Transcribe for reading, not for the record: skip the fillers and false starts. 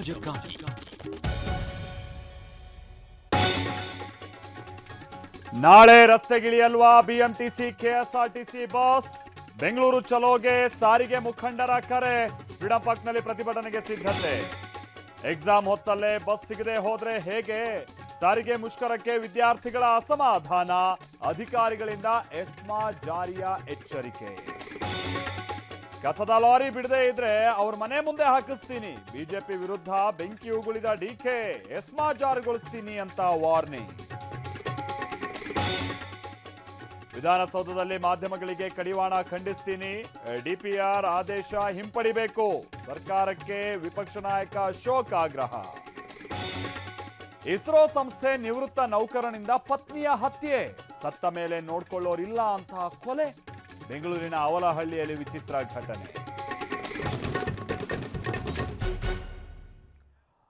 ಸಮಾಜಕ್ಕಾಗಿ. ನಾಳೆ ರಸ್ತೆಗಿಳಿಯಲ್ವಾ BMTC KSRTC bus? Bengaluru ಚಲೋಗೆ ಸಾರಿಗೆ ಮುಖಂಡರ ಕರೆ. ಫ್ರೀಡಂ ಪಾರ್ಕ್ನಲ್ಲಿ ಪ್ರತಿಭಟನೆಗೆ ಸಿದ್ಧತೆ. ಎಕ್ಸಾಮ್ ಹೊತ್ತಲ್ಲೇ ಬಸ್ ಸಿಗದೆ ಹೋದ್ರೆ ಹೇಗೆ? ಸಾರಿಗೆ ಮುಷ್ಕರಕ್ಕೆ ವಿದ್ಯಾರ್ಥಿಗಳ ಅಸಮಾಧಾನ. ಅಧಿಕಾರಿಗಳಿಂದ ಎಸ್ಮಾ ಜಾರಿಯ ಎಚ್ಚರಿಕೆ. ಕಸದ ಲಾರಿ ಬಿಡದೇ ಇದ್ರೆ ಅವ್ರ ಮನೆ ಮುಂದೆ ಹಾಕಿಸ್ತೀನಿ. ಬಿಜೆಪಿ ವಿರುದ್ಧ ಬೆಂಕಿ ಉಗುಳಿದ ಡಿಕೆ. ಎಸ್ಮಾ ಜಾರಿಗೊಳಿಸ್ತೀನಿ ಅಂತ ವಾರ್ನಿಂಗ್. ವಿಧಾನಸೌಧದಲ್ಲಿ ಮಾಧ್ಯಮಗಳಿಗೆ ಕಡಿವಾಣ ಖಂಡಿಸ್ತೀನಿ. ಡಿಪಿಆರ್ ಆದೇಶ ಹಿಂಪಡಿಬೇಕು. ಸರ್ಕಾರಕ್ಕೆ ವಿಪಕ್ಷ ನಾಯಕ ಅಶೋಕ್ ಆಗ್ರಹ. ಇಸ್ರೋ ಸಂಸ್ಥೆ ನಿವೃತ್ತ ನೌಕರನಿಂದ ಪತ್ನಿಯ ಹತ್ಯೆ. ಸತ್ತ ಮೇಲೆ ನೋಡ್ಕೊಳ್ಳೋರಿಲ್ಲ ಅಂತ ಕೊಲೆ. ಬೆಂಗಳೂರಿನ ಅವಲಹಳ್ಳಿಯಲ್ಲಿ ವಿಚಿತ್ರ ಘಟನೆ.